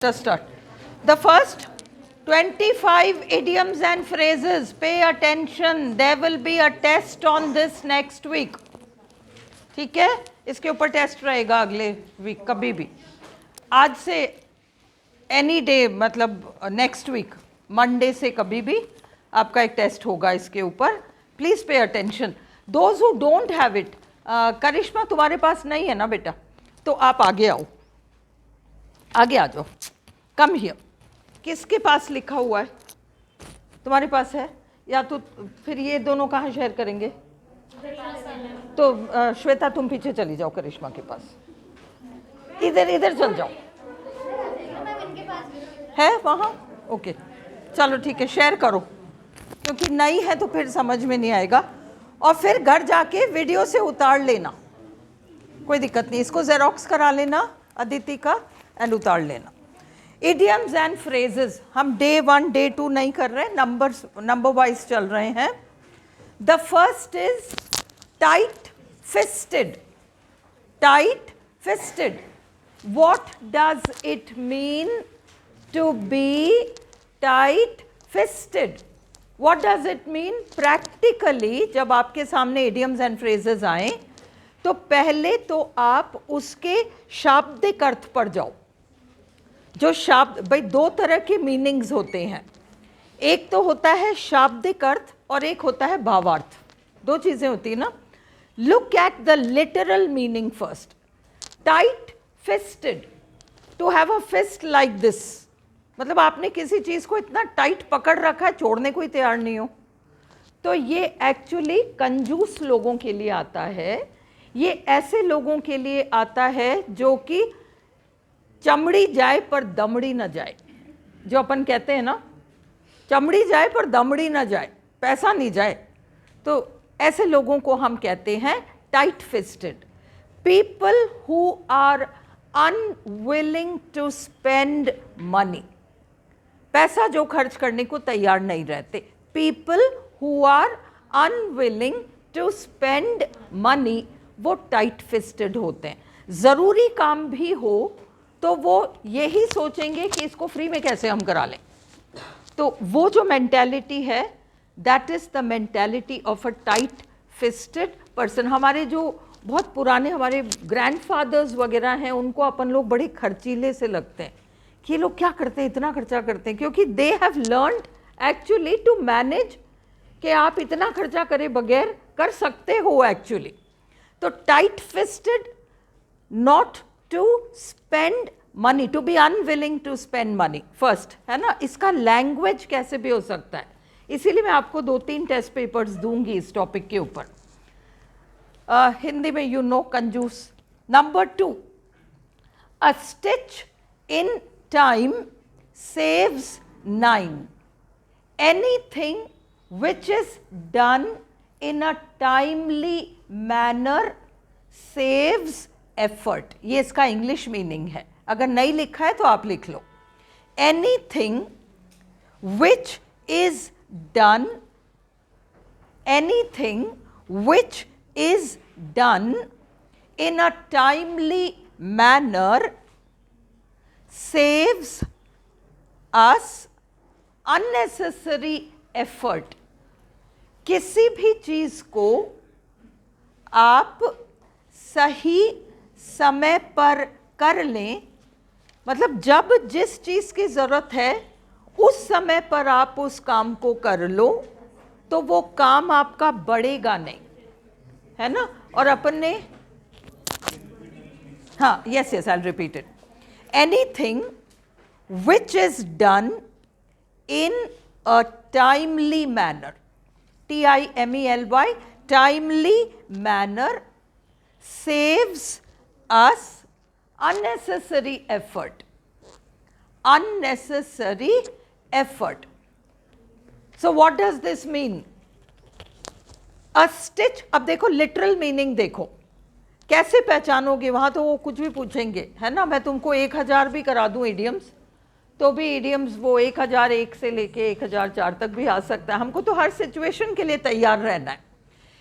Just start. The first 25 idioms and phrases. Pay attention. There will be a test on this next week. ठीक है, इसके ऊपर test रहेगा अगले week कभी भी. आज से एनी डे मतलब नेक्स्ट वीक मंडे से कभी भी आपका एक टेस्ट होगा इसके ऊपर. Please pay attention. Those who don't have it, करिश्मा तुम्हारे पास नहीं है ना बेटा, तो आप आगे आओ, आगे आ जाओ. Come here. किसके पास लिखा हुआ है? तुम्हारे पास है या तो फिर ये दोनों कहाँ शेयर करेंगे? तो श्वेता तुम पीछे चली जाओ करिश्मा के पास. इधर इधर चल जाओ. है वहाँ? ओके चलो ठीक है, शेयर करो क्योंकि नई है तो फिर समझ में नहीं आएगा. और फिर घर जाके वीडियो से उतार लेना, कोई दिक्कत नहीं. इसको जेरोक्स करा लेना अदिति का एंड उतार लेना. इडियम्स एंड फ्रेजेस हम डे 1 डे 2 नहीं कर रहे, नंबर वाइज चल रहे हैं. The first is tight fisted. Tight fisted. What does it mean to be tight fisted? What does it mean practically? जब आपके सामने इडियम्स एंड फ्रेजेस आए तो पहले तो आप उसके शाब्दिक अर्थ पर जाओ. जो शब्द, भाई दो तरह के मीनिंग्स होते हैं. एक तो होता है शाब्दिक अर्थ और एक होता है भावार्थ. दो चीजें होती है ना. Look at the literal meaning first. Tight fisted, to have a fist like this, मतलब आपने किसी चीज को इतना टाइट पकड़ रखा है छोड़ने को ही तैयार नहीं हो. तो ये एक्चुअली कंजूस लोगों के लिए आता है. ये ऐसे लोगों के लिए आता है जो कि चमड़ी जाए पर दमड़ी न जाए. जो अपन कहते हैं ना, चमड़ी जाए पर दमड़ी न जाए, पैसा नहीं जाए, तो ऐसे लोगों को हम कहते हैं tight fisted. People who are unwilling to spend money, पैसा जो खर्च करने को तैयार नहीं रहते. People who are unwilling to spend money, वो टाइट फिस्टेड होते हैं. ज़रूरी काम भी हो तो वो यही सोचेंगे कि इसको फ्री में कैसे हम करा लें. तो वो जो मेंटालिटी है, that is the mentality of a tight fisted person. हमारे जो बहुत पुराने हमारे ग्रैंडफादर्स वगैरह हैं, उनको अपन लोग बड़े खर्चीले से लगते हैं कि ये लोग क्या करते हैं, इतना खर्चा करते हैं, क्योंकि they have learned actually to manage कि आप इतना खर्चा करे बगैर कर सकते हो एक्चुअली. तो tight fisted, not to spend money, to be unwilling to spend money first, है ना. इसका लैंग्वेज कैसे भी हो सकता है, इसीलिए मैं आपको 2-3 टेस्ट पेपर्स दूंगी इस टॉपिक के ऊपर. हिंदी में यू नो कंजूस. Number 2, a stitch in time saves 9. Anything which is done in a timely manner saves effort. ये इसका इंग्लिश मीनिंग है. अगर नहीं लिखा है तो आप लिख लो. Anything which is done, anything which is done in a timely manner saves us unnecessary effort. किसी भी चीज को आप सही समय पर कर लें, मतलब जब जिस चीज़ की ज़रूरत है उस समय पर आप उस काम को कर लो, तो वो काम आपका बढ़ेगा नहीं, है ना. और अपन ने, हाँ, yes yes, I will repeat it. Anything which is done in a timely manner, TIMELY, timely manner, saves us unnecessary effort. Unnecessary effort. So what does this mean? A stitch. अब देखो लिटरल मीनिंग देखो, कैसे पहचानोगे? वहां तो वो कुछ भी पूछेंगे, है ना. मैं तुमको 1000 भी करा दूं इडियम्स, तो भी इडियम्स वो 1001 से लेके 1004 तक भी आ सकता है. हमको तो हर सिचुएशन के लिए तैयार रहना है.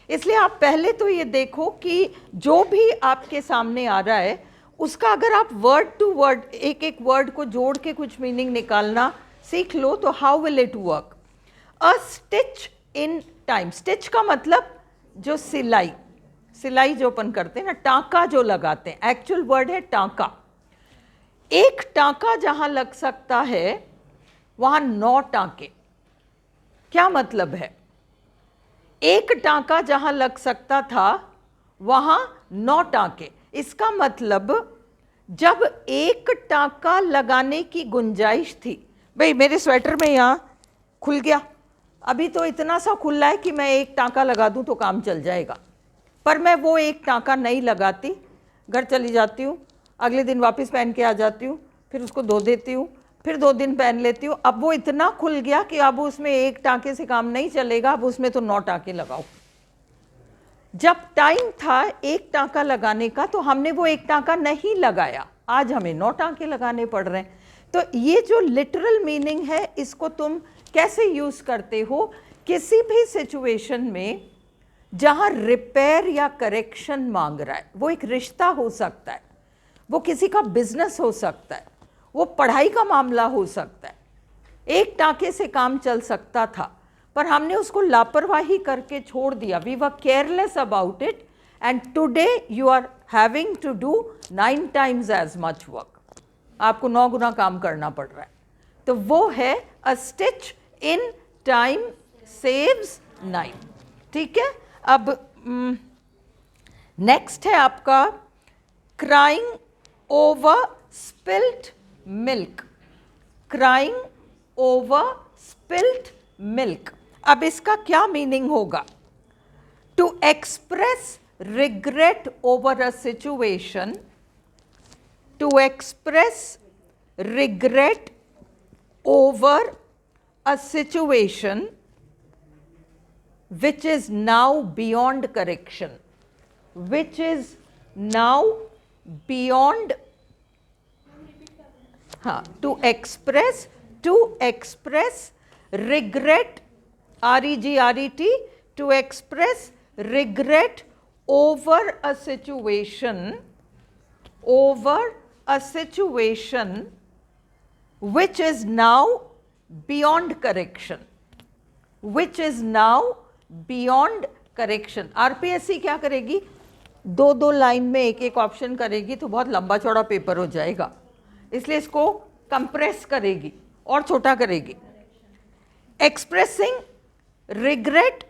इसलिए आप पहले तो ये देखो कि जो भी आपके सामने आ रहा है उसका अगर आप वर्ड टू वर्ड एक एक वर्ड को जोड़ के कुछ मीनिंग निकालना सीख लो तो how will it work? A stitch in time, stitch का मतलब जो सिलाई, सिलाई जो अपन करते हैं ना, टांका जो लगाते हैं, एक्चुअल वर्ड है टांका। एक टांका जहां लग सकता है वहां 9 टांके। क्या मतलब है? एक टांका जहां लग सकता था वहां 9 टांके। इसका मतलब जब एक टांका लगाने की गुंजाइश थी, भाई मेरे स्वेटर में यहाँ खुल गया, अभी तो इतना सा खुला है कि मैं एक टांका लगा दूं तो काम चल जाएगा, पर मैं वो एक टांका नहीं लगाती, घर चली जाती हूँ, अगले दिन वापस पहन के आ जाती हूँ, फिर उसको धो देती हूँ, फिर 2 दिन पहन लेती हूँ। अब वो इतना खुल गया कि अब उसमें एक टांके से काम नहीं चलेगा, अब उसमें तो 9 टांके लगाओ। जब टाइम था एक टांका लगाने का तो हमने वो एक टांका नहीं लगाया, आज हमें 9 टांके लगाने पड़ रहे हैं। तो ये जो लिटरल मीनिंग है इसको तुम कैसे यूज करते हो किसी भी सिचुएशन में जहां रिपेयर या करेक्शन मांग रहा है। वो एक रिश्ता हो सकता है, वो किसी का बिजनेस हो सकता है, वो पढ़ाई का मामला हो सकता है। एक टांके से काम चल सकता था पर हमने उसको लापरवाही करके छोड़ दिया। We were careless about it and today you are having to do 9 times as much work. आपको 9 गुना काम करना पड़ रहा है। तो वो है a stitch in time saves 9। ठीक है, अब नेक्स्ट है आपका crying over spilt milk. Crying over spilt milk, अब इसका क्या मीनिंग होगा? To express regret over a situation, to express regret over a situation which is now beyond correction, which is now beyond, to express regret, regret, to express regret over a situation which is now beyond correction, which is now beyond correction। RPSC क्या करेगी? 2-2 line में एक एक option करेगी तो बहुत लंबा चौड़ा पेपर हो जाएगा, इसलिए इसको कंप्रेस करेगी और छोटा करेगी। एक्सप्रेसिंग रिग्रेट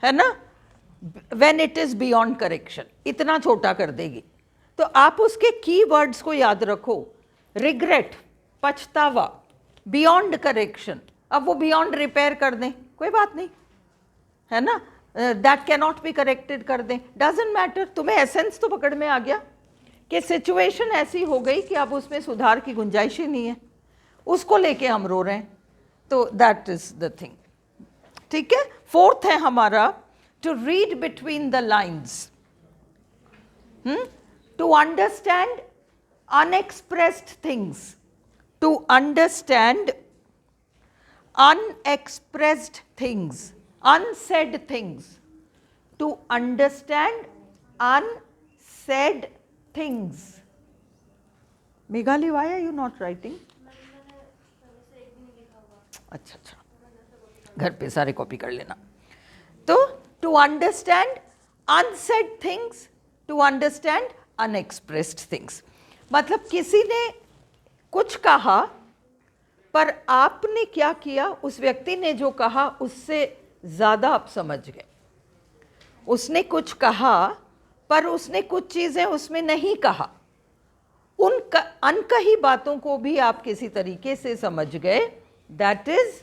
है ना, when it is beyond correction, इतना छोटा कर देगी। तो आप उसके कीवर्ड्स को याद रखो, रिग्रेट पछतावा, बियॉन्ड करेक्शन, अब वो बियॉन्ड रिपेयर कर दें कोई बात नहीं है ना, that can not be corrected कर दें, डजंट मैटर। तुम्हें एसेंस तो पकड़ में आ गया कि सिचुएशन ऐसी हो गई कि अब उसमें सुधार की गुंजाइश ही नहीं है, उसको लेके हम रो रहे हैं, तो दैट इज द थिंग। ठीक है, 4th है हमारा to read between the lines, to understand unexpressed things, to understand unexpressed things, unsaid things, to understand unsaid things. Meghali, why are you not writing? अच्छा, घर पे सारे कॉपी कर लेना। तो to understand unsaid things, to understand unexpressed things, मतलब किसी ने कुछ कहा पर आपने क्या किया, उस व्यक्ति ने जो कहा उससे ज़्यादा आप समझ गए। उसने कुछ कहा पर उसने कुछ चीज़ें उसमें नहीं कहा, उन अनकही बातों को भी आप किसी तरीके से समझ गए। That is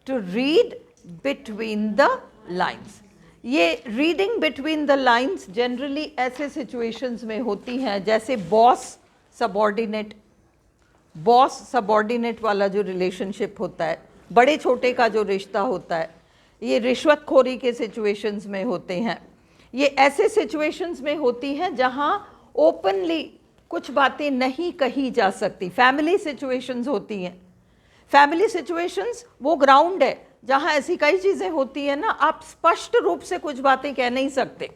to read between the lines. ये reading between the lines generally ऐसे सिचुएशंस में होती हैं जैसे बॉस सबॉर्डिनेट वाला जो रिलेशनशिप होता है, बड़े छोटे का जो रिश्ता होता है, ये रिश्वतखोरी के सिचुएशंस में होते हैं। ये ऐसे सिचुएशंस में होती हैं जहां ओपनली कुछ बातें नहीं कही जा सकती। फैमिली सिचुएशंस होती हैं। फैमिली सिचुएशंस वो ग्राउंड है जहां ऐसी कई चीज़ें होती हैं ना, आप स्पष्ट रूप से कुछ बातें कह नहीं सकते।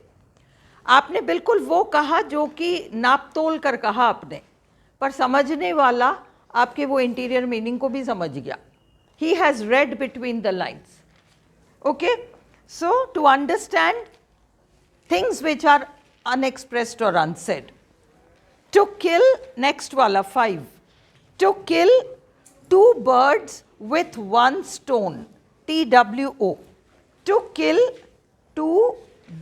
आपने बिल्कुल वो कहा जो कि नाप तोल कर कहा आपने, पर समझने वाला आपके वो इंटीरियर मीनिंग को भी समझ गया. He has read between the lines. Okay? So, to understand things which are unexpressed or unsaid. To kill, next wala 5. To kill 2 birds with 1 stone. TWO. To kill 2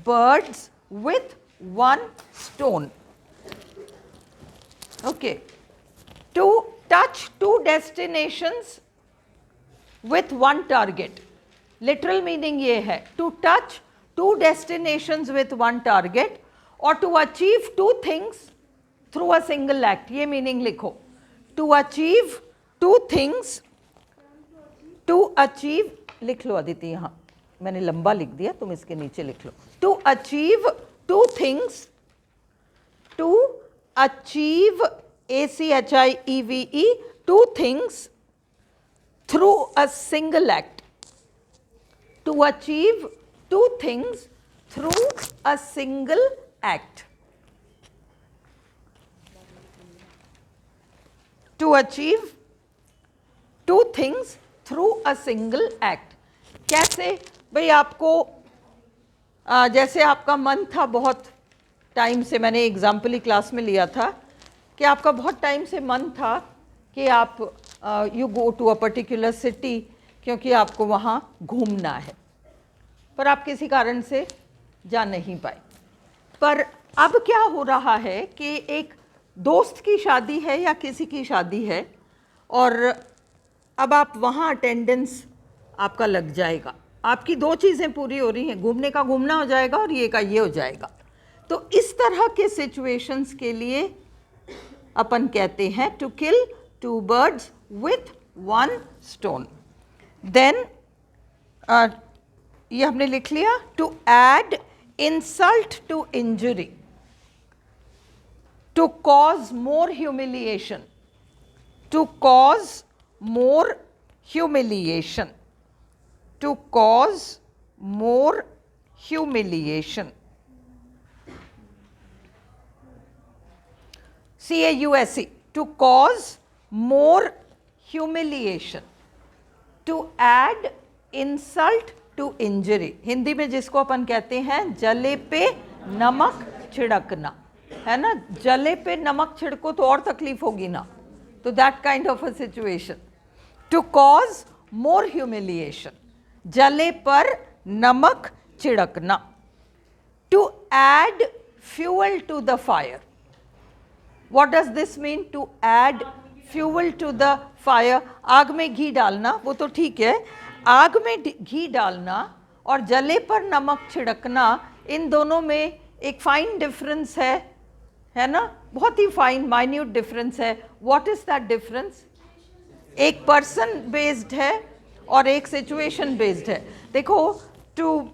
birds with 1 stone. Okay. To touch 2 destinations with 1 target. Literal meaning ये है, to touch 2 destinations with 1 target or to achieve 2 things through a single act. ये meaning लिखो. To achieve 2 things, to achieve, लिख लो अदिति यहाँ, मैंने लंबा लिख दिया, तुम इसके नीचे लिख लो. To achieve 2 things, to achieve ACHIEVE, 2 things through a single act. To achieve 2 things through a single act. To achieve 2 things through a single act. कैसे भाई? आपको जैसे आपका मन था बहुत टाइम से, मैंने एग्जाम्पल ही क्लास में लिया था कि आपका बहुत टाइम से मन था कि आप you go to a particular city क्योंकि आपको वहाँ घूमना है, पर आप किसी कारण से जा नहीं पाए. पर अब क्या हो रहा है कि एक दोस्त की शादी है या किसी की शादी है और अब आप वहाँ अटेंडेंस आपका लग जाएगा. आपकी 2 चीज़ें पूरी हो रही हैं, घूमने का घूमना हो जाएगा और ये का ये हो जाएगा. तो इस तरह के सिचुएशंस के लिए अपन कहते हैं to kill 2 birds with 1 stone. Then ये हमने लिख लिया. To add insult to injury, to cause more humiliation, to cause more humiliation, to cause more humiliation. CAUSE, to cause more humiliation. To add insult to injury. Hindi में जिसको अपन कहते हैं जले पे नमक छिड़कना, है ना? जले पे नमक छिड़को तो और तकलीफ होगी ना, तो that kind of a situation. To cause more humiliation. जले पर नमक छिड़कना. To add fuel to the fire. What does this mean? To add fuel to the fire. आग में घी डालना, वो तो ठीक है. आग में घी डालना और जले पर नमक छिड़कना, इन दोनों में एक फाइन डिफरेंस है ना? बहुत ही fine minute difference what. Is that दैट डिफरेंस? एक पर्सन बेस्ड है और एक सिचुएशन बेस्ड है. देखो, to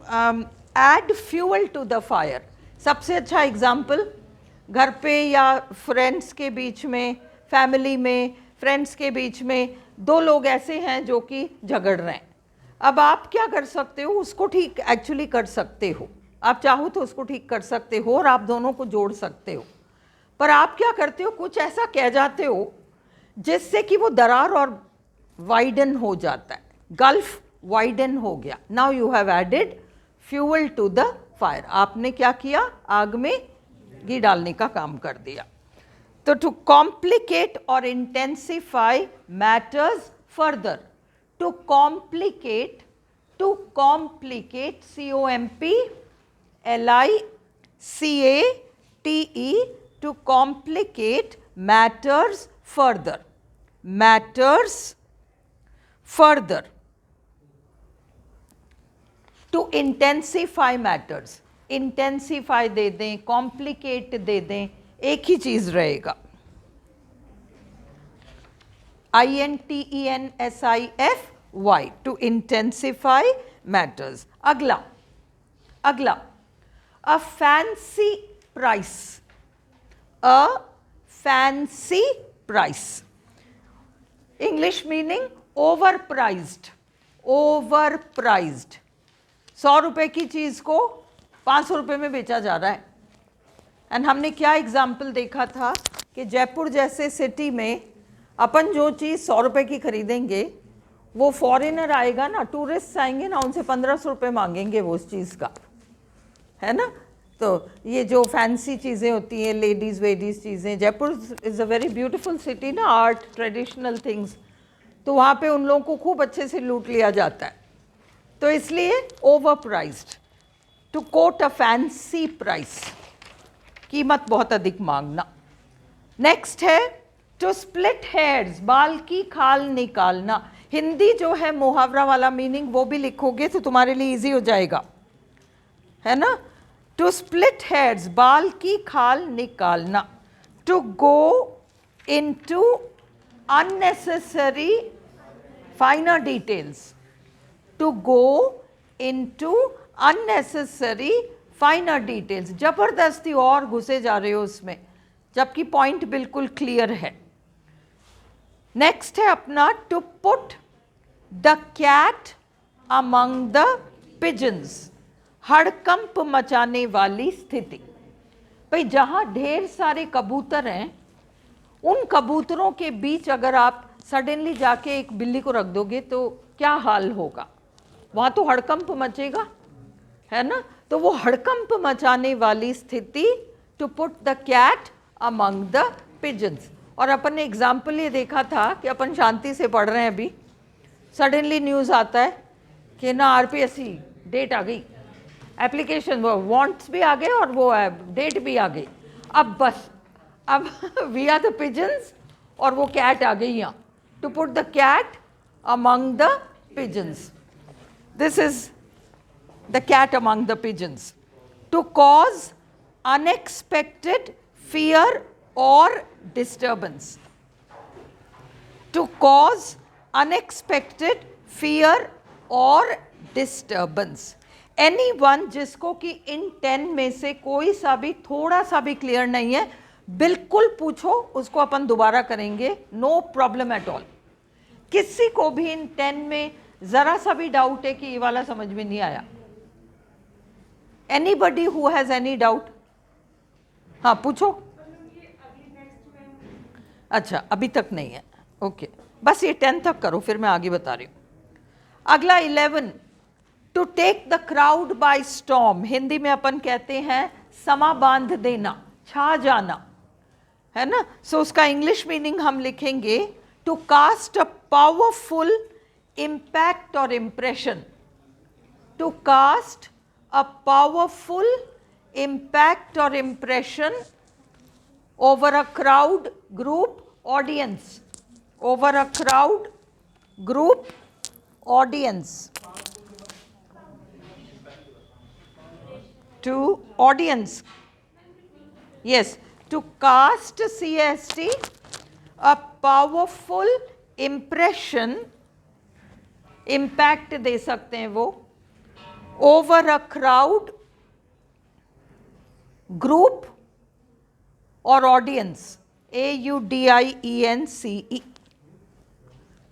add fuel to the fire, सबसे अच्छा एग्जाम्पल घर पे या फ्रेंड्स के बीच में, फैमिली में, फ्रेंड्स के बीच में 2 लोग ऐसे हैं जो कि झगड़ रहे हैं. अब आप क्या कर सकते हो? उसको ठीक एक्चुअली कर सकते हो, आप चाहो तो उसको ठीक कर सकते हो और आप दोनों को जोड़ सकते हो. पर आप क्या करते हो? कुछ ऐसा कह जाते हो जिससे कि वो दरार और वाइडन हो जाता है, गल्फ वाइडन हो गया. Now you have added fuel to the fire. आपने क्या किया? आग में घी डालने का काम कर दिया. तो to complicate or intensify matters further. To complicate, COMPLICATE, to complicate matters further. Matters further. To intensify matters, intensify दे दें, कॉम्प्लिकेट दे दें, एक ही चीज रहेगा. INTENSIFY, to intensify matters. अगला a fancy price. A fancy price, English meaning overpriced. Overpriced, 100 रुपए की चीज को 500 रुपये में बेचा जा रहा है. एंड हमने क्या एग्जाम्पल देखा था कि जयपुर जैसे सिटी में अपन जो चीज़ 100 रुपये की खरीदेंगे, वो फॉरेनर आएगा ना, टूरिस्ट आएंगे ना, उनसे 1500 रुपये मांगेंगे वो उस चीज़ का, है ना। तो ये जो फैंसी चीज़ें होती हैं, लेडीज़ वेडीज़ चीज़ें, Jaipur is a very beautiful city ना, आर्ट ट्रेडिशनल थिंग्स, तो वहाँ पे उन लोगों को खूब अच्छे से लूट लिया जाता है। तो इसलिए overpriced, to quote a fancy price, कीमत बहुत अधिक मांगना। नेक्स्ट है टू स्प्लिट हेयर्स, बाल की खाल निकालना। हिंदी जो है मुहावरा वाला मीनिंग वो भी लिखोगे तो तुम्हारे लिए इजी हो जाएगा, है ना। टू स्प्लिट हेयर्स, बाल की खाल निकालना। To go into unnecessary finer details, to go into unnecessary finer details, जबरदस्ती और घुसे जा रहे हो उसमें, जबकि पॉइंट बिल्कुल क्लियर है। नेक्स्ट है अपना to put the cat among the pigeons, हड़कंप मचाने वाली स्थिति। भाई जहां ढेर सारे कबूतर हैं, उन कबूतरों के बीच अगर आप सडनली जाके एक बिल्ली को रख दोगे तो क्या हाल होगा, वहां तो हड़कंप मचेगा, है ना। तो वो हड़कंप मचाने वाली स्थिति, to put the cat among the pigeons. और अपन ने एग्जाम्पल ये देखा था कि अपन शांति से पढ़ रहे हैं, अभी सडनली न्यूज़ आता है कि ना आरपीएससी डेट आ गई, एप्लीकेशन वो वांट्स भी आ गए और वो डेट भी आ गई। अब बस अब वी आर द पिजन्स और वो कैट आ गई यहाँ, to put the cat among the pigeons, this is the cat among the pigeons. To cause unexpected fear or disturbance, to cause unexpected fear or disturbance. Anyone जिसको कि इन 10 में से कोई सा भी थोड़ा सा भी क्लियर नहीं है, बिल्कुल पूछो, उसको अपन दोबारा करेंगे, नो प्रॉब्लम एट ऑल। किसी को भी इन 10 में ज़रा सा भी डाउट है कि ये वाला समझ में नहीं आया, Anybody who has any doubt? हाँ पूछो। अच्छा अभी तक नहीं है, ओके बस ये 10 तक करो, फिर मैं आगे बता रही हूँ। अगला 11, to take the crowd by storm, Hindi में अपन कहते हैं समा बांध देना, छा जाना, है ना। सो उसका इंग्लिश मीनिंग हम लिखेंगे to cast a powerful impact or impression, to cast a powerful impact or impression over a crowd, group, audience, over a crowd, group, audience, to audience, yes, to cast, C-A-S-T, a powerful impression, impact दे सकते हैं वो, over a crowd, group और audience, AUDIENCE,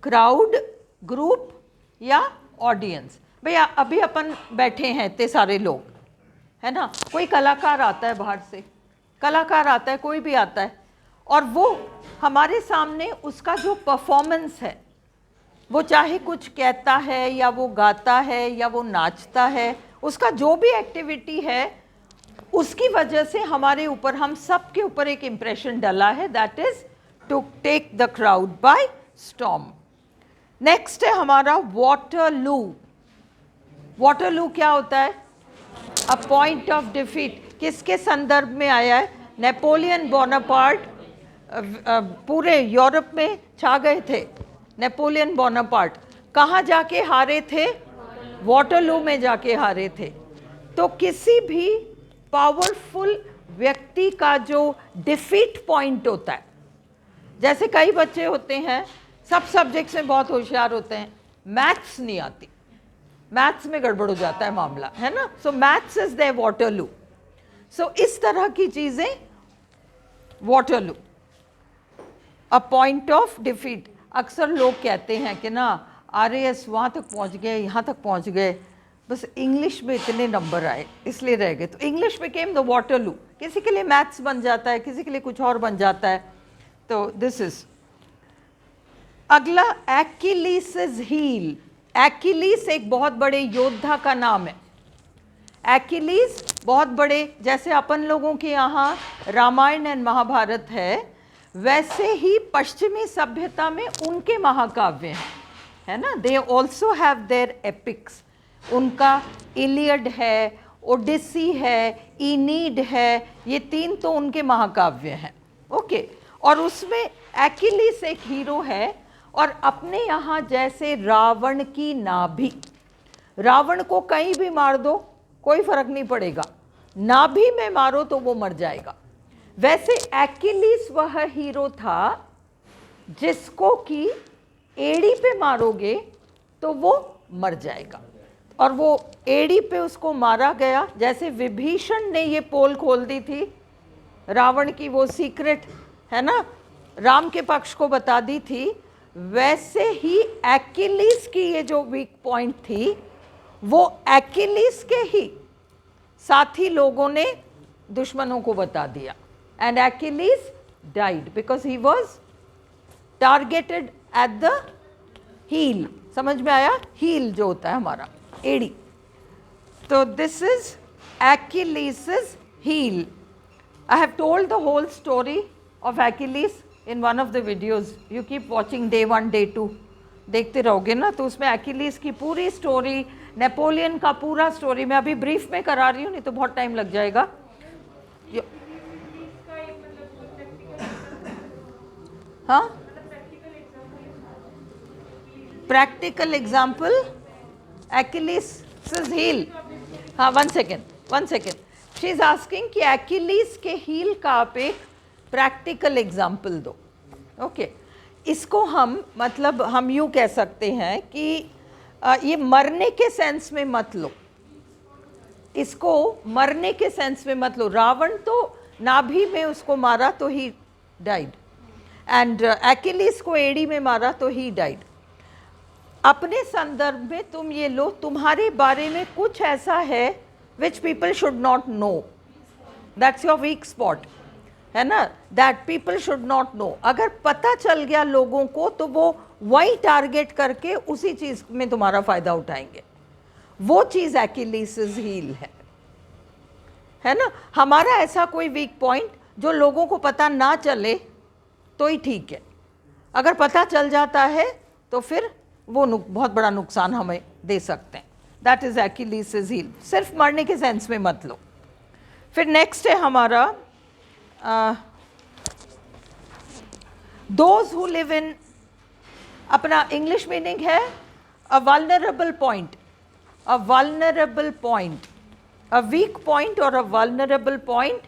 crowd, group या audience। भैया अभी अपन बैठे हैं इतने सारे लोग, है ना, कोई कलाकार आता है बाहर से, कलाकार आता है, कोई भी आता है, और वो हमारे सामने उसका जो परफॉर्मेंस है, वो चाहे कुछ कहता है या वो गाता है या वो नाचता है, उसका जो भी एक्टिविटी है, उसकी वजह से हमारे ऊपर, हम सब के ऊपर एक इम्प्रेशन डला है, that is to take the crowd by storm. Next है हमारा वाटरलू। वाटरलू क्या होता है? A point of defeat. किसके संदर्भ में आया है? नेपोलियन बोनापार्ट पूरे यूरोप में छा गए थे। नेपोलियन बोनापार्ट कहाँ जाके हारे थे? वाटरलू में जाके हारे थे। तो किसी भी पावरफुल व्यक्ति का जो डिफीट पॉइंट होता है, जैसे कई बच्चे होते हैं सब सब्जेक्ट्स में बहुत होशियार होते हैं, मैथ्स नहीं आती, मैथ्स में गड़बड़ हो जाता है मामला, है ना। So maths is their Waterloo. So इस तरह की चीज़ें Waterloo, a point of defeat. अक्सर लोग कहते हैं कि ना आरएएस वहाँ तक पहुँच गए, यहाँ तक पहुँच गए, बस इंग्लिश में इतने नंबर आए इसलिए रह गए, तो इंग्लिश बिकेम द वाटरलू। किसी के लिए मैथ्स बन जाता है, किसी के लिए कुछ और बन जाता है। तो दिस इज अगला एक्किलीज हील। एक्किलीज एक बहुत बड़े योद्धा का नाम है। एक्किलीज बहुत बड़े, जैसे अपन लोगों के यहाँ रामायण एंड महाभारत है, वैसे ही पश्चिमी सभ्यता में उनके महाकाव्य हैं, है ना। They also have their epics. उनका इलियड है, ओडिसी है, इनीड है, ये 3 तो उनके महाकाव्य हैं। ओके, और उसमें एक्किलीज एक हीरो है। और अपने यहाँ जैसे रावण की नाभि, रावण को कहीं भी मार दो कोई फर्क नहीं पड़ेगा, नाभि में मारो तो वो मर जाएगा। वैसे एक्किलीज वह हीरो था जिसको कि एड़ी पे मारोगे तो वो मर जाएगा, और वो एड़ी पे उसको मारा गया। जैसे विभीषण ने ये पोल खोल दी थी रावण की, वो सीक्रेट है ना, राम के पक्ष को बता दी थी, वैसे ही एक्किलीज की ये जो वीक पॉइंट थी वो एक्किलीज के ही साथी लोगों ने दुश्मनों को बता दिया। And Achilles died because he was targeted at the heel. समझ में आया? हील जो होता है हमारा एड़ी। तो this is Achilles heel. I have told the whole story of Achilles in one of the videos. You keep watching day 1, day 2. देखते रहोगे ना, तो उसमें एक्किलीज की पूरी स्टोरी, नेपोलियन का पूरा स्टोरी मैं अभी ब्रीफ में करा रही हूँ, नहीं तो बहुत टाइम लग जाएगा। हाँ, प्रैक्टिकल एग्जाम्पल एक्किलीज हील। हाँ, one second. She is asking कि एक्किलीज के हील का आप एक प्रैक्टिकल एग्जाम्पल दो। ओके, इसको हम मतलब हम यूँ कह सकते हैं कि ये मरने के सेंस में मत लो, इसको मरने के सेंस में मत लो। रावण तो नाभि में उसको मारा तो ही डाइड, एंड एक्किलीज को एड़ी में मारा तो ही डाइड। अपने संदर्भ में तुम ये लो, तुम्हारे बारे में कुछ ऐसा है which people should not know, that's your weak spot, है ना, that people should not know। अगर पता चल गया लोगों को तो वो वही टारगेट करके उसी चीज में तुम्हारा फायदा उठाएंगे। वो चीज एक्किलीज हील है ना। हमारा ऐसा कोई वीक पॉइंट जो लोगों को पता ना चले तो ही ठीक है, अगर पता चल जाता है तो फिर वो बहुत बड़ा नुकसान हमें दे सकते हैं। That is Achilles heel. सिर्फ मरने के सेंस में मत लो। फिर नेक्स्ट है हमारा दोज हु लिव इन, अपना इंग्लिश मीनिंग है a vulnerable point, a vulnerable point, a weak point और अ वल्नरेबल पॉइंट,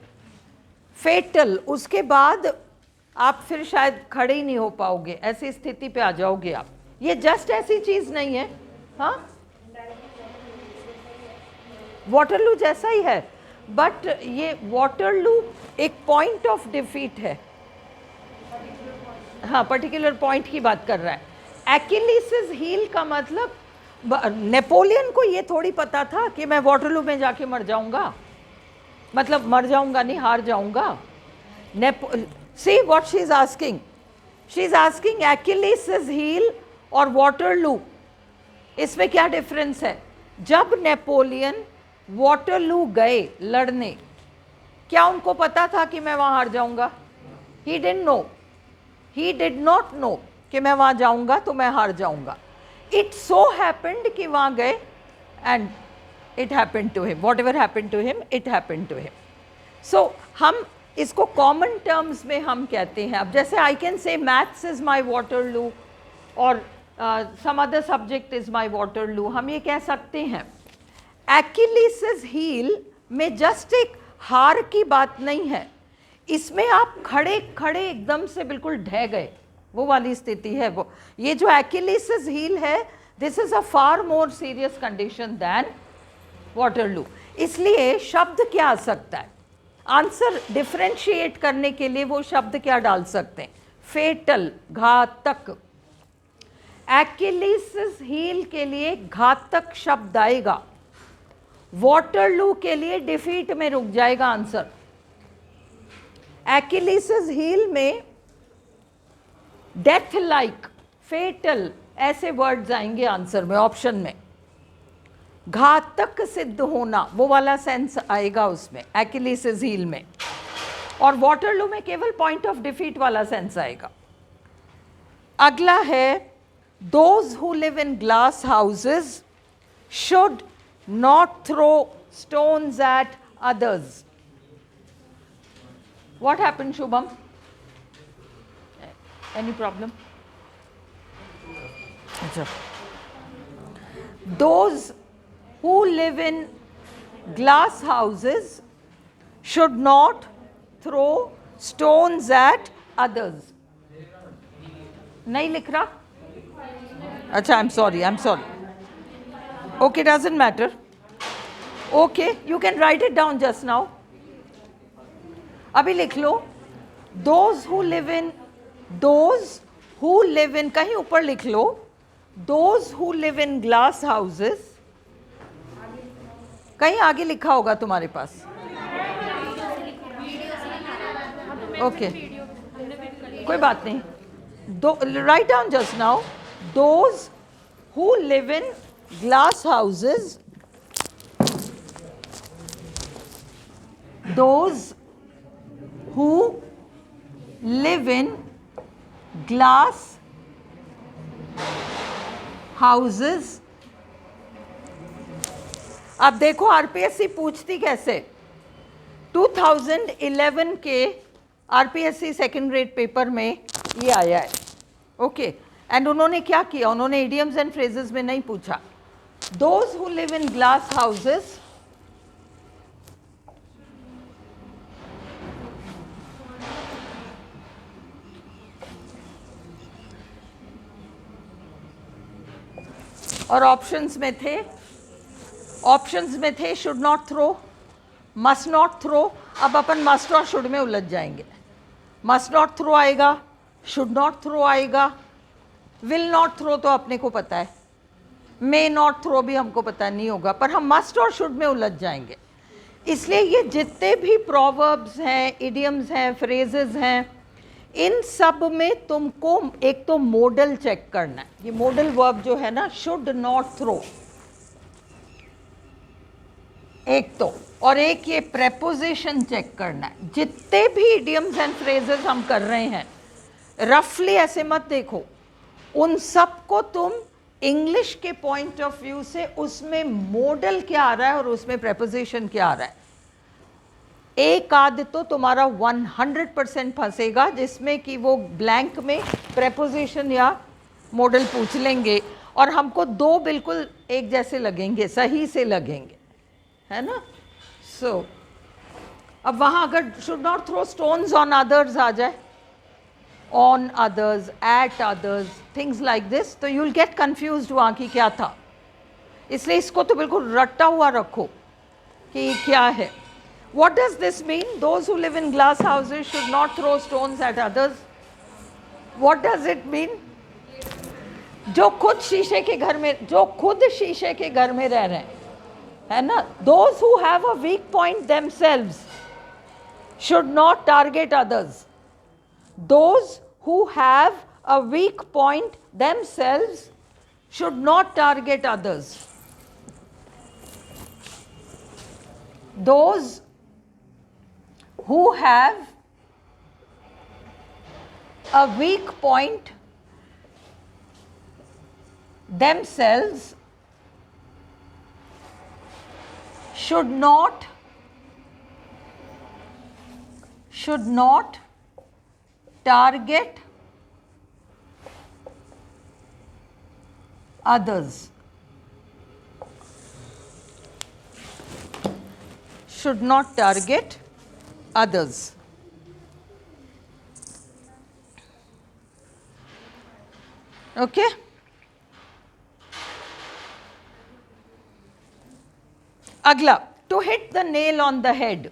फेटल। उसके बाद आप फिर शायद खड़े ही नहीं हो पाओगे, ऐसी स्थिति पे आ जाओगे आप। ये जस्ट ऐसी चीज नहीं है, हाँ, वाटरलू जैसा ही है, बट ये वाटरलू एक पॉइंट ऑफ डिफीट है। हाँ, पर्टिकुलर पॉइंट की बात कर रहा है। एक्किलीज हील का मतलब, नेपोलियन को ये थोड़ी पता था कि मैं वाटरलू में जाके मर जाऊंगा, मतलब मर जाऊंगा नहीं, हार जाऊंगा। See what she is asking, she is asking Achilles heel और वाटरलू, इसमें क्या डिफरेंस है। जब नेपोलियन वाटरलू गए लड़ने, क्या उनको पता था कि मैं वहां हार जाऊंगा? He didn't know, he did not know कि मैं वहां जाऊंगा तो मैं हार जाऊंगा। इट सो हैपेंड कि वहां गए and it happened to him, whatever happened to him it happened to him. So हम इसको कॉमन टर्म्स में हम कहते हैं। अब जैसे I can say maths is my Waterloo or some other subject is my Waterloo, हम ये कह सकते हैं। एक्किलीज हील में जस्ट एक हार की बात नहीं है, इसमें आप खड़े खड़े एकदम से बिल्कुल ढह गए, वो वाली स्थिति है वो। ये जो एक्किलीज हील है, this is a far more serious condition than Waterloo. इसलिए शब्द क्या आ सकता है, आंसर डिफरेंशिएट करने के लिए वो शब्द क्या डाल सकते हैं? फेटल, घातक। एक्किलीज हील के लिए घातक शब्द आएगा, वाटरलू के लिए डिफीट में रुक जाएगा आंसर। एक्िलीसिस हील में डेथ लाइक, फेटल ऐसे वर्ड्स आएंगे आंसर में, ऑप्शन में। घातक सिद्ध होना वो वाला सेंस आएगा उसमें एक्िलीसिस हील में, और वाटरलू में केवल पॉइंट ऑफ डिफीट वाला सेंस आएगा। अगला है those who live in glass houses should not throw stones at others. What happen Shubham? Any problem? अच्छा, those who live in glass houses should not throw stones at others. नहीं लिख रहा? अच्छा, I'm sorry. Okay, doesn't matter. Okay, you can write it down just now. अभी लिख लो, those who live in, कहीं ऊपर लिख लो, those who live in glass houses, कहीं आगे लिखा होगा तुम्हारे पास। ओके, कोई बात नहीं, write down just now, those who live in glass houses, those who live in glass houses. अब देखो आरपीएससी पूछती कैसे, 2011 के आरपीएससी सेकंड ग्रेड पेपर में ये आया है। ओके, एंड उन्होंने क्या किया, उन्होंने इडियम्स एंड फ्रेजेस में नहीं पूछा। Those who live in glass houses और ऑप्शंस में थे should not throw, must not throw. अब अपन मस्ट और शुड में उलझ जाएंगे। मस्ट नॉट थ्रो आएगा, शुड नॉट थ्रो आएगा, विल नॉट थ्रो तो अपने को पता है, मे नॉट थ्रो भी हमको पता नहीं होगा, पर हम मस्ट और शुड में उलझ जाएंगे। इसलिए ये जितने भी प्रोवर्ब्स हैं, इडियम्स हैं, फ्रेजेस हैं, इन सब में तुमको एक तो मॉडल चेक करना है। ये मॉडल वर्ब जो है ना, शुड नॉट थ्रो, एक तो, और एक ये प्रेपोजिशन चेक करना है। जितने भी इडियम्स एंड फ्रेजेस हम कर रहे हैं, रफली ऐसे मत देखो, उन सब को तुम इंग्लिश के पॉइंट ऑफ व्यू से उसमें मॉडल क्या आ रहा है और उसमें प्रेपोजिशन क्या आ रहा है। एक आध तो तुम्हारा 100% फंसेगा, जिसमें कि वो ब्लैंक में प्रेपोजिशन या मॉडल पूछ लेंगे, और हमको दो बिल्कुल एक जैसे लगेंगे, सही से लगेंगे, है ना। सो अब वहाँ अगर should not throw stones on others आ जाए, on others, at others, things like this, तो यू विल गेट कन्फ्यूज्ड वहाँ की क्या था। इसलिए इसको तो बिल्कुल रट्टा हुआ रखो कि क्या है। What does this mean? Those who live in glass houses should not throw stones at others. What does it mean? जो खुद शीशे के घर में रह रहे हैं, है ना, those who have a weak point themselves should not target others. Those who have a weak point themselves should not target others. Those who have a weak point themselves should not target others. Should not target others. Okay? अगला, to hit the nail on the head.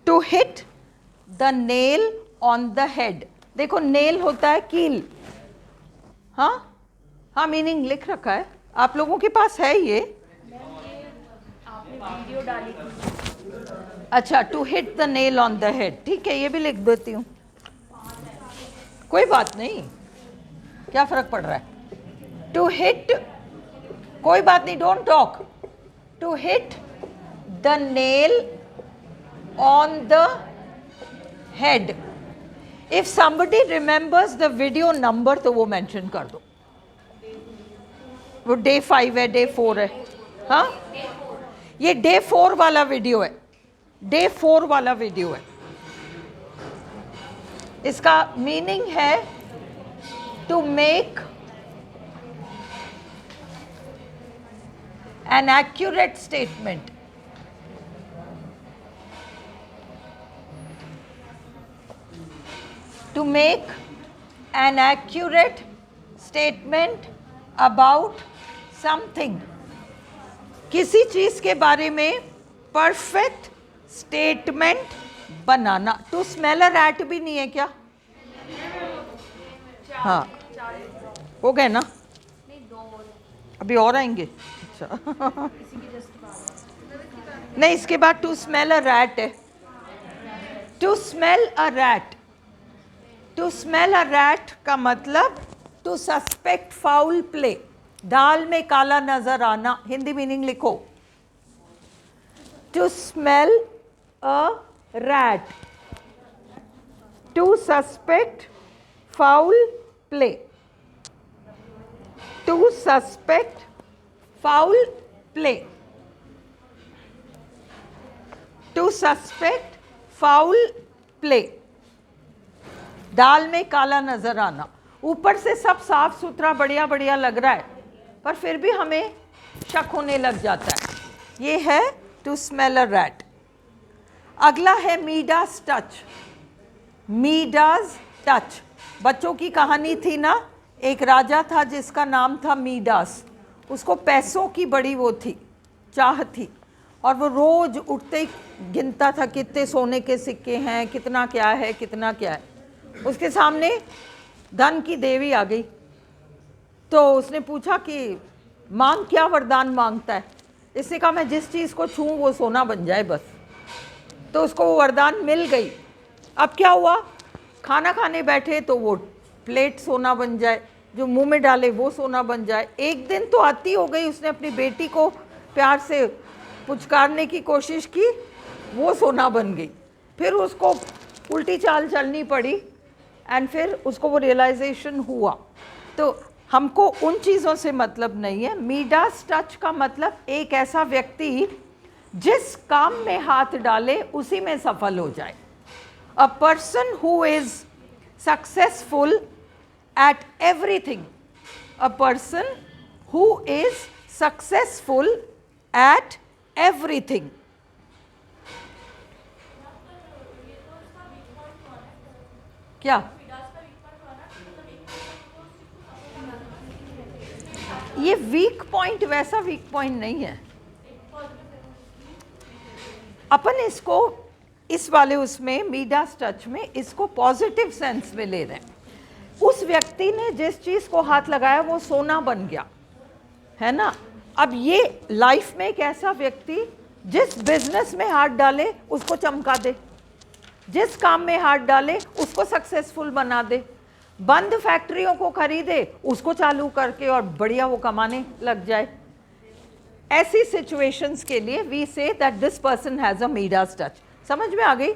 To hit the nail on the head. देखो nail होता है कील, हाँ meaning लिख रखा है, आप लोगों के पास है ये, आपने वीडियो डाली थी। अच्छा, to hit the nail on the head, ठीक है, ये भी लिख देती हूँ, कोई बात नहीं, क्या फर्क पड़ रहा है। टू हिट, कोई बात नहीं, don't talk. To hit the nail on the head. If somebody remembers the video number तो वो मेंशन कर दो। वो डे 5 है, डे 4 है, हाँ, ये डे 4 वाला वीडियो है, डे 4 वाला वीडियो है। इसका मीनिंग है to make an accurate statement. To make an accurate statement about something, किसी चीज के बारे में परफेक्ट स्टेटमेंट बनाना। टू स्मेल अ रैट भी नहीं है क्या? हाँ, हो गए ना, अभी और आएंगे। अच्छा नहीं, इसके बाद टू स्मेल अ रैट है। To smell a rat, to smell a rat का मतलब टू सस्पेक्ट फाउल प्ले, दाल में काला नजर आना। हिंदी मीनिंग लिखो, to smell a rat, to suspect foul play, to suspect foul play, to suspect foul play, दाल में काला नजर आना। ऊपर से सब साफ सुथरा बढ़िया बढ़िया लग रहा है, पर फिर भी हमें शक होने लग जाता है। ये है टू स्मेल अ रैट। अगला है मीडास टच। मीडास टच, बच्चों की कहानी थी ना, एक राजा था जिसका नाम था मीडास। उसको पैसों की बड़ी वो थी, चाह थी, और वो रोज उठते ही गिनता था कितने सोने के सिक्के हैं, कितना क्या है, कितना क्या है। उसके सामने धन की देवी आ गई, तो उसने पूछा कि मांग, क्या वरदान मांगता है? इसने कहा मैं जिस चीज़ को छूऊं वो सोना बन जाए बस। तो उसको वो वरदान मिल गई। अब क्या हुआ, खाना खाने बैठे तो वो प्लेट सोना बन जाए, जो मुंह में डाले वो सोना बन जाए। एक दिन तो आती हो गई, उसने अपनी बेटी को प्यार से पुचकारने की कोशिश की, वो सोना बन गई। फिर उसको उल्टी चाल चलनी पड़ी, एंड फिर उसको वो रियलाइजेशन हुआ। तो हमको उन चीज़ों से मतलब नहीं है। मीडास टच का मतलब एक ऐसा व्यक्ति जिस काम में हाथ डाले उसी में सफल हो जाए। A person who is successful at everything, a person who is successful at everything. क्या ये वीक पॉइंट? वैसा वीक पॉइंट नहीं है। अपन इसको इस वाले उसमें मीडास टच में इसको पॉजिटिव सेंस में ले रहे हैं। उस व्यक्ति ने जिस चीज को हाथ लगाया वो सोना बन गया, है ना। अब ये लाइफ में एक ऐसा व्यक्ति जिस बिजनेस में हाथ डाले उसको चमका दे, जिस काम में हाथ डाले उसको सक्सेसफुल बना दे, बंद फैक्ट्रियों को खरीदे उसको चालू करके और बढ़िया वो कमाने लग जाए। ऐसी सिचुएशंस के लिए we say that this person has a Midas touch. समझ में आ गई?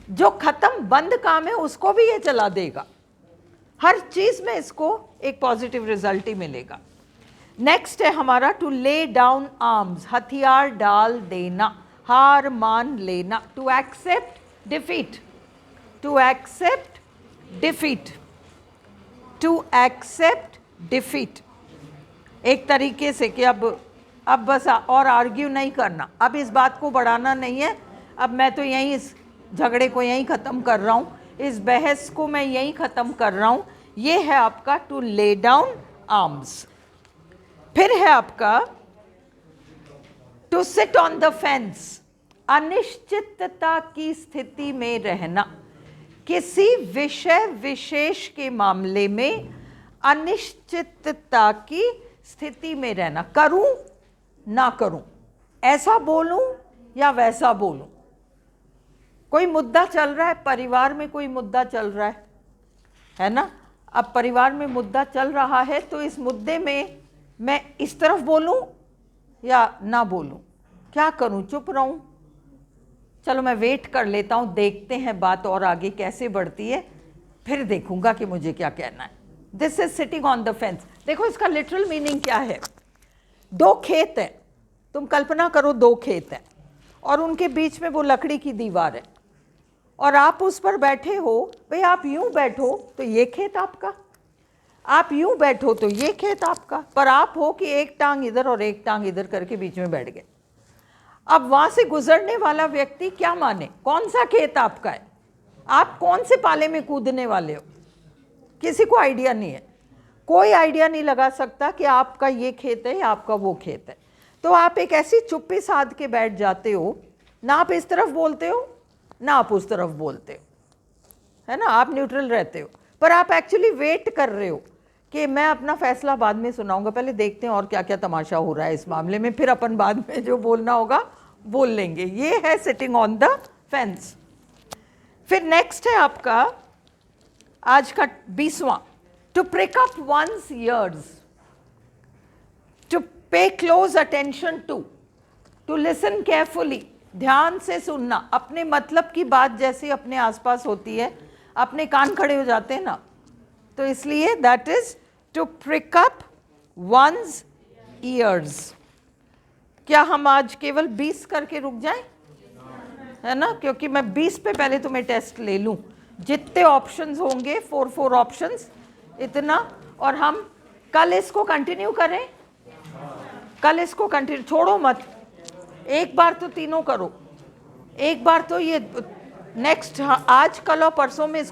जो खत्म बंद काम है उसको भी ये चला देगा। हर चीज में इसको एक पॉजिटिव रिजल्ट ही मिलेगा। नेक्स्ट है हमारा टू ले डाउन आर्म्स, हथियार डाल देना, हार मान लेना। To accept defeat, to accept defeat, to accept defeat. एक तरीके से कि अब बस और आर्ग्यू नहीं करना, अब इस बात को बढ़ाना नहीं है, अब मैं तो यहीं इस झगड़े को यहीं ख़त्म कर रहा हूँ, इस बहस को मैं यहीं ख़त्म कर रहा हूँ। ये है आपका टू ले डाउन आर्म्स। फिर है आपका to sit on the fence, अनिश्चितता की स्थिति में रहना। किसी विषय विशेष के मामले में अनिश्चितता की स्थिति में रहना, करूं ना करूं, ऐसा बोलूं या वैसा बोलूं? कोई मुद्दा चल रहा है, परिवार में कोई मुद्दा चल रहा है ना? अब परिवार में मुद्दा चल रहा है तो इस मुद्दे में मैं इस तरफ बोलूं या ना बोलूं? क्या करूं, चुप रहूं? चलो मैं वेट कर लेता हूं, देखते हैं बात और आगे कैसे बढ़ती है, फिर देखूंगा कि मुझे क्या कहना है। This is sitting on the fence. देखो इसका लिटरल मीनिंग क्या है। दो खेत हैं, तुम कल्पना करो, दो खेत हैं और उनके बीच में वो लकड़ी की दीवार है और आप उस पर बैठे हो। भाई आप यूं बैठो तो ये खेत आपका, आप यूं बैठो तो ये खेत आपका, पर आप हो कि एक टांग इधर और एक टांग इधर करके बीच में बैठ गए। अब वहां से गुजरने वाला व्यक्ति क्या माने कौन सा खेत आपका है? आप कौन से पाले में कूदने वाले हो? किसी को आइडिया नहीं है, कोई आइडिया नहीं लगा सकता कि आपका ये खेत है या आपका वो खेत है। तो आप एक ऐसी चुप्पी साध के बैठ जाते हो, ना आप इस तरफ बोलते हो ना आप उस तरफ बोलते हो, है ना? आप न्यूट्रल रहते हो, पर आप एक्चुअली वेट कर रहे हो कि मैं अपना फैसला बाद में सुनाऊंगा, पहले देखते हैं और क्या क्या तमाशा हो रहा है इस मामले में, फिर अपन बाद में जो बोलना होगा बोल लेंगे। ये है सिटिंग ऑन द फेंस। फिर नेक्स्ट है आपका आज का 20वां, to prick up one's ears, to pay close attention to listen carefully, ध्यान से सुनना। अपने मतलब की बात जैसे अपने आसपास होती है अपने कान खड़े हो जाते हैं ना, तो इसलिए that is to prick up one's ears. क्या हम आज केवल 20 करके रुक जाएं, है ना? क्योंकि मैं 20 पे पहले तुम्हें टेस्ट ले लूं, जितने ऑप्शंस होंगे 4 ऑप्शंस इतना, और हम कल इसको कंटिन्यू करें। कल इसको कंटिन्यू छोड़ो मत, एक बार तो तीनों करो, एक बार तो ये नेक्स्ट आज कल और परसों में इसको